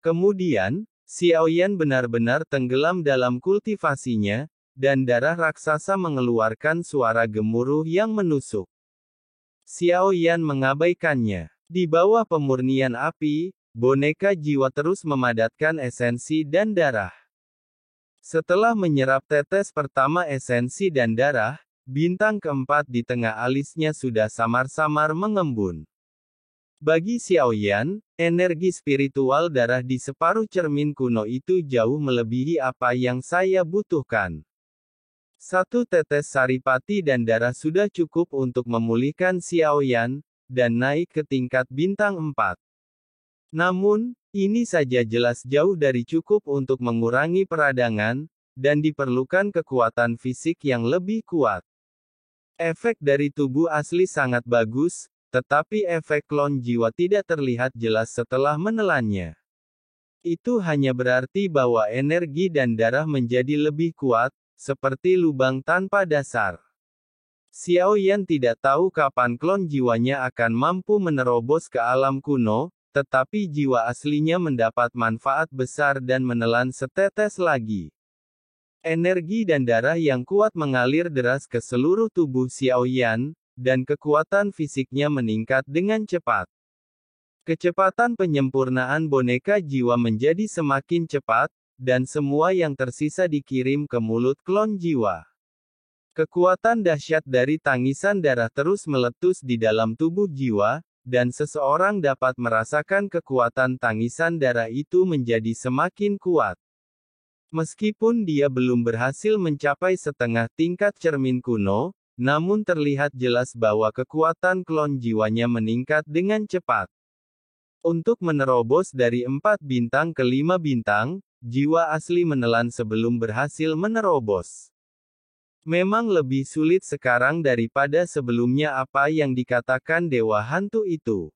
Kemudian, Xiaoyan benar-benar tenggelam dalam kultivasinya, dan darah raksasa mengeluarkan suara gemuruh yang menusuk. Xiaoyan mengabaikannya. Di bawah pemurnian api, boneka jiwa terus memadatkan esensi dan darah. Setelah menyerap tetes pertama esensi dan darah, bintang keempat di tengah alisnya sudah samar-samar mengembun. Bagi Xiaoyan, energi spiritual darah di separuh cermin kuno itu jauh melebihi apa yang saya butuhkan. Satu tetes saripati dan darah sudah cukup untuk memulihkan Xiaoyan, dan naik ke tingkat bintang 4. Namun, ini saja jelas jauh dari cukup untuk mengurangi peradangan, dan diperlukan kekuatan fisik yang lebih kuat. Efek dari tubuh asli sangat bagus, tetapi efek klon jiwa tidak terlihat jelas setelah menelannya. Itu hanya berarti bahwa energi dan darah menjadi lebih kuat, seperti lubang tanpa dasar. Xiaoyan tidak tahu kapan klon jiwanya akan mampu menerobos ke alam kuno, tetapi jiwa aslinya mendapat manfaat besar dan menelan setetes lagi. Energi dan darah yang kuat mengalir deras ke seluruh tubuh Xiaoyan, dan kekuatan fisiknya meningkat dengan cepat. Kecepatan penyempurnaan boneka jiwa menjadi semakin cepat, dan semua yang tersisa dikirim ke mulut klon jiwa. Kekuatan dahsyat dari tangisan darah terus meletus di dalam tubuh jiwa, dan seseorang dapat merasakan kekuatan tangisan darah itu menjadi semakin kuat. Meskipun dia belum berhasil mencapai setengah tingkat cermin kuno, namun terlihat jelas bahwa kekuatan klon jiwanya meningkat dengan cepat. Untuk menerobos dari 4 bintang ke 5 bintang, jiwa asli menelan sebelum berhasil menerobos. Memang lebih sulit sekarang daripada sebelumnya apa yang dikatakan Dewa Hantu itu.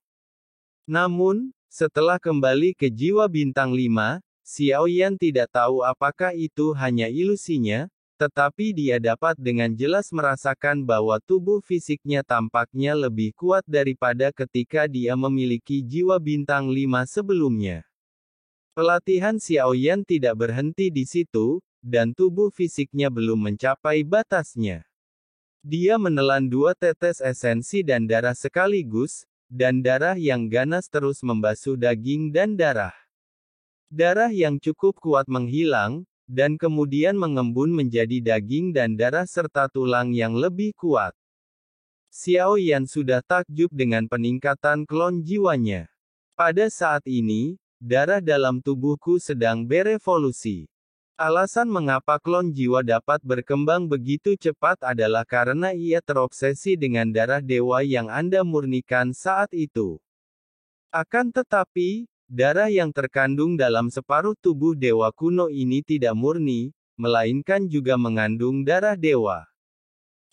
Namun, setelah kembali ke jiwa bintang 5, Xiaoyan tidak tahu apakah itu hanya ilusinya, tetapi dia dapat dengan jelas merasakan bahwa tubuh fisiknya tampaknya lebih kuat daripada ketika dia memiliki jiwa bintang 5 sebelumnya. Pelatihan Xiaoyan tidak berhenti di situ, dan tubuh fisiknya belum mencapai batasnya. Dia menelan 2 tetes esensi dan darah sekaligus, dan darah yang ganas terus membasuh daging dan darah. Darah yang cukup kuat menghilang, dan kemudian mengembun menjadi daging dan darah serta tulang yang lebih kuat. Xiaoyan sudah takjub dengan peningkatan klon jiwanya. Pada saat ini, darah dalam tubuhku sedang berevolusi. Alasan mengapa klon jiwa dapat berkembang begitu cepat adalah karena ia terobsesi dengan darah dewa yang Anda murnikan saat itu. Akan tetapi, darah yang terkandung dalam separuh tubuh dewa kuno ini tidak murni, melainkan juga mengandung darah dewa.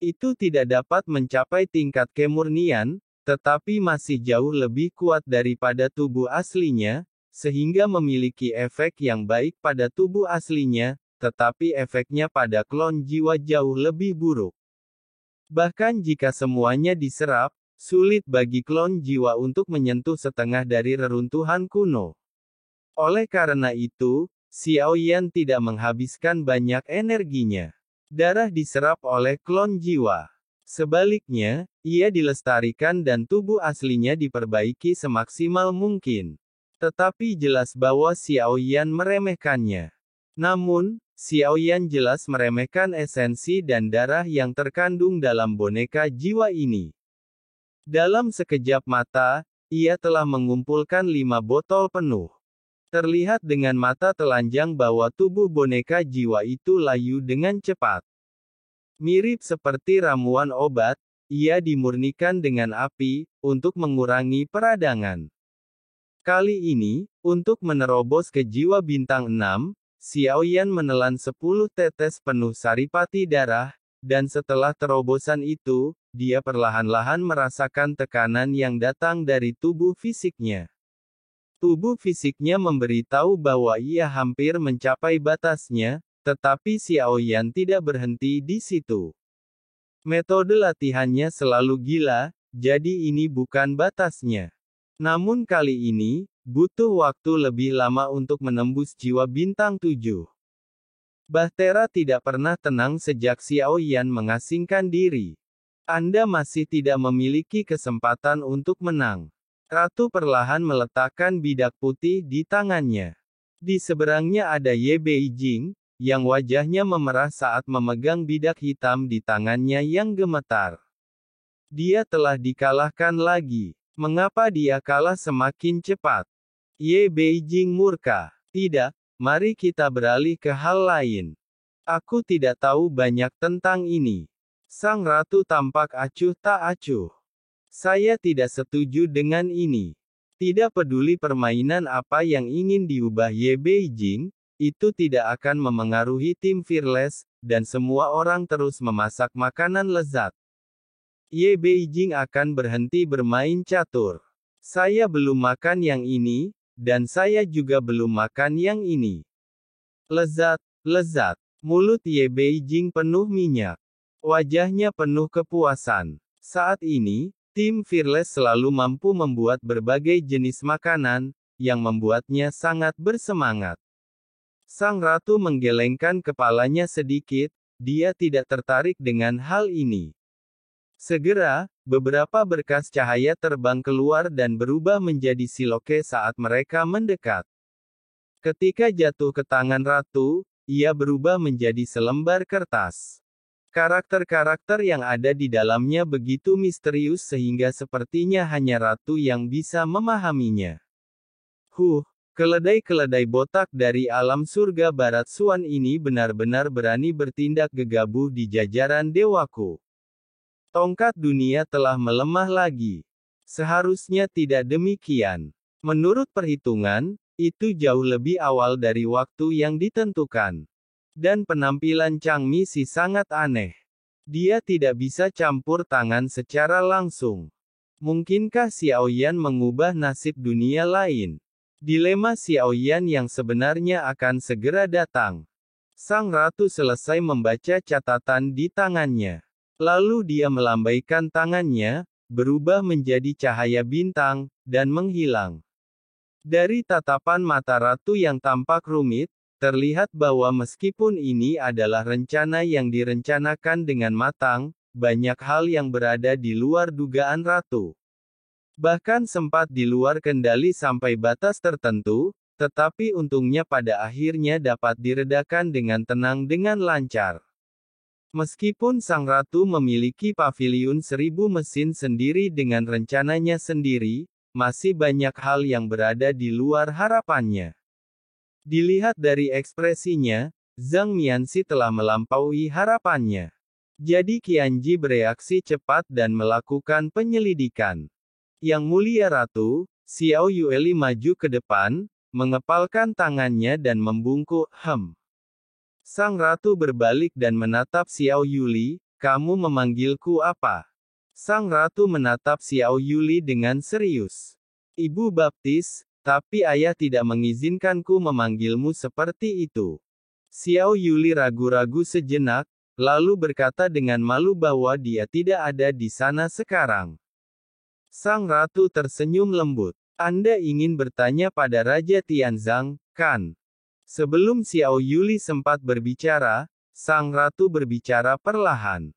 Itu tidak dapat mencapai tingkat kemurnian, tetapi masih jauh lebih kuat daripada tubuh aslinya, sehingga memiliki efek yang baik pada tubuh aslinya, tetapi efeknya pada klon jiwa jauh lebih buruk. Bahkan jika semuanya diserap, sulit bagi klon jiwa untuk menyentuh setengah dari reruntuhan kuno. Oleh karena itu, Xiaoyan tidak menghabiskan banyak energinya. Darah diserap oleh klon jiwa. Sebaliknya, ia dilestarikan dan tubuh aslinya diperbaiki semaksimal mungkin. Tetapi jelas bahwa Xiaoyan meremehkannya. Namun, Xiaoyan jelas meremehkan esensi dan darah yang terkandung dalam boneka jiwa ini. Dalam sekejap mata, ia telah mengumpulkan 5 botol penuh. Terlihat dengan mata telanjang bahwa tubuh boneka jiwa itu layu dengan cepat. Mirip seperti ramuan obat, ia dimurnikan dengan api, untuk mengurangi peradangan. Kali ini, untuk menerobos ke jiwa bintang 6, Xiaoyan menelan 10 tetes penuh saripati darah, dan setelah terobosan itu, dia perlahan-lahan merasakan tekanan yang datang dari tubuh fisiknya. Tubuh fisiknya memberitahu bahwa ia hampir mencapai batasnya, tetapi Xiaoyan tidak berhenti di situ. Metode latihannya selalu gila, jadi ini bukan batasnya. Namun kali ini, butuh waktu lebih lama untuk menembus jiwa bintang 7. Bahtera tidak pernah tenang sejak Xiao Yan mengasingkan diri. Anda masih tidak memiliki kesempatan untuk menang. Ratu perlahan meletakkan bidak putih di tangannya. Di seberangnya ada Ye Beijing, yang wajahnya memerah saat memegang bidak hitam di tangannya yang gemetar. Dia telah dikalahkan lagi. Mengapa dia kalah semakin cepat? Ye Beijing murka. Tidak, mari kita beralih ke hal lain. Aku tidak tahu banyak tentang ini. Sang ratu tampak acuh tak acuh. Saya tidak setuju dengan ini. Tidak peduli permainan apa yang ingin diubah Ye Beijing, itu tidak akan memengaruhi tim Fearless, dan semua orang terus memasak makanan lezat. Ye Beijing akan berhenti bermain catur. Saya belum makan yang ini, dan saya juga belum makan yang ini. Lezat, lezat. Mulut Ye Beijing penuh minyak. Wajahnya penuh kepuasan. Saat ini, tim Fearless selalu mampu membuat berbagai jenis makanan, yang membuatnya sangat bersemangat. Sang ratu menggelengkan kepalanya sedikit, dia tidak tertarik dengan hal ini. Segera, beberapa berkas cahaya terbang keluar dan berubah menjadi siloke saat mereka mendekat. Ketika jatuh ke tangan ratu, ia berubah menjadi selembar kertas. Karakter-karakter yang ada di dalamnya begitu misterius sehingga sepertinya hanya ratu yang bisa memahaminya. Keledai-keledai botak dari alam surga barat Suan ini benar-benar berani bertindak gegabah di jajaran dewaku. Tongkat dunia telah melemah lagi. Seharusnya tidak demikian. Menurut perhitungan, itu jauh lebih awal dari waktu yang ditentukan. Dan penampilan Changmi Si sangat aneh. Dia tidak bisa campur tangan secara langsung. Mungkinkah Xiao Yan mengubah nasib dunia lain? Dilema Xiao Yan yang sebenarnya akan segera datang. Sang ratu selesai membaca catatan di tangannya. Lalu dia melambaikan tangannya, berubah menjadi cahaya bintang, dan menghilang. Dari tatapan mata ratu yang tampak rumit, terlihat bahwa meskipun ini adalah rencana yang direncanakan dengan matang, banyak hal yang berada di luar dugaan ratu. Bahkan sempat di luar kendali sampai batas tertentu, tetapi untungnya pada akhirnya dapat diredakan dengan tenang dengan lancar. Meskipun sang ratu memiliki paviliun 1000 mesin sendiri dengan rencananya sendiri, masih banyak hal yang berada di luar harapannya. Dilihat dari ekspresinya, Zhang Mianxi telah melampaui harapannya. Jadi Qianji bereaksi cepat dan melakukan penyelidikan. Yang mulia ratu, Xiao Yueli maju ke depan, mengepalkan tangannya dan membungkuk, Sang ratu berbalik dan menatap Xiao Yuli, kamu memanggilku apa? Sang ratu menatap Xiao Yuli dengan serius. Ibu baptis, tapi ayah tidak mengizinkanku memanggilmu seperti itu. Xiao Yuli ragu-ragu sejenak, lalu berkata dengan malu bahwa dia tidak ada di sana sekarang. Sang ratu tersenyum lembut. Anda ingin bertanya pada Raja Tianzang, kan? Sebelum Xiao Yuli sempat berbicara, sang ratu berbicara perlahan.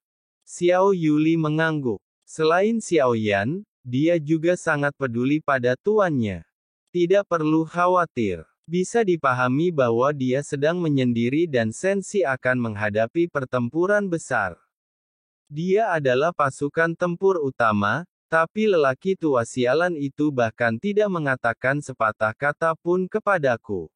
Xiao Yuli mengangguk. Selain Xiao Yan, dia juga sangat peduli pada tuannya. Tidak perlu khawatir. Bisa dipahami bahwa dia sedang menyendiri dan Sensi akan menghadapi pertempuran besar. Dia adalah pasukan tempur utama, tapi lelaki tua sialan itu bahkan tidak mengatakan sepatah kata pun kepadaku.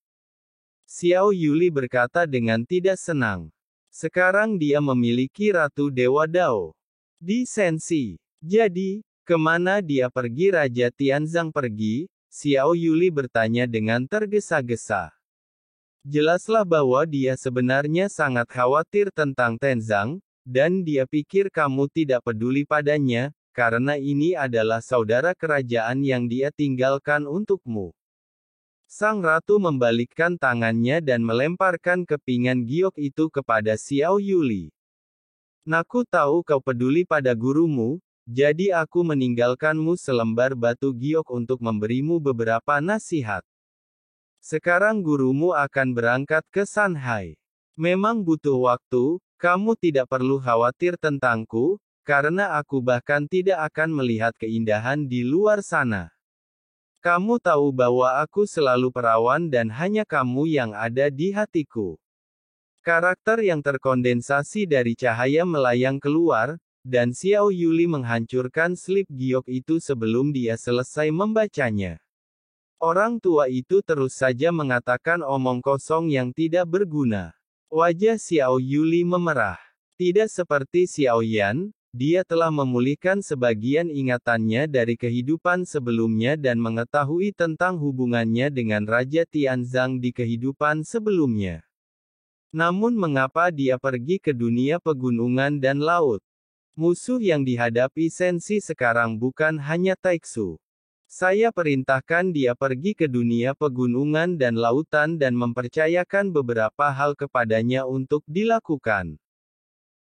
Xiao Yuli berkata dengan tidak senang. Sekarang dia memiliki Ratu Dewa Dao di Sensi. Jadi, kemana dia pergi? Raja Tianzang pergi? Xiao Yuli bertanya dengan tergesa-gesa. Jelaslah bahwa dia sebenarnya sangat khawatir tentang Tenzang, dan dia pikir kamu tidak peduli padanya, karena ini adalah saudara kerajaan yang dia tinggalkan untukmu. Sang ratu membalikkan tangannya dan melemparkan kepingan giok itu kepada Xiao Yuli. Naku tahu kau peduli pada gurumu, Jadi aku meninggalkanmu selembar batu giok untuk memberimu beberapa nasihat. Sekarang gurumu akan berangkat ke Shanghai. Memang butuh waktu, kamu tidak perlu khawatir tentangku, karena aku bahkan tidak akan melihat keindahan di luar sana. Kamu tahu bahwa aku selalu perawan dan hanya kamu yang ada di hatiku. Karakter yang terkondensasi dari cahaya melayang keluar, dan Xiao Yuli menghancurkan slip giok itu sebelum dia selesai membacanya. Orang tua itu terus saja mengatakan omong kosong yang tidak berguna. Wajah Xiao Yuli memerah. Tidak seperti Xiao Yan, dia telah memulihkan sebagian ingatannya dari kehidupan sebelumnya dan mengetahui tentang hubungannya dengan Raja Tianzang di kehidupan sebelumnya. Namun mengapa dia pergi ke dunia pegunungan dan laut? Musuh yang dihadapi Sensi sekarang bukan hanya Taixu. Saya perintahkan dia pergi ke dunia pegunungan dan lautan dan mempercayakan beberapa hal kepadanya untuk dilakukan.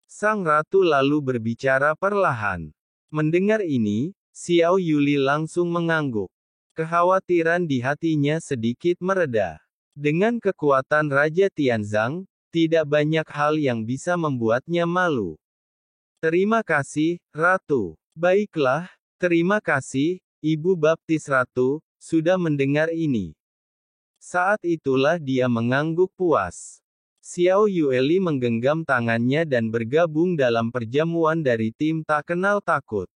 Sang ratu lalu berbicara perlahan. Mendengar ini, Xiao Yuli langsung mengangguk. Kekhawatiran di hatinya sedikit mereda. Dengan kekuatan Raja Tianzang, tidak banyak hal yang bisa membuatnya malu. Terima kasih, Ratu. Baiklah, terima kasih, Ibu Baptis Ratu, sudah mendengar ini. Saat itulah dia mengangguk puas. Xiao Yueli menggenggam tangannya dan bergabung dalam perjamuan dari tim tak kenal takut.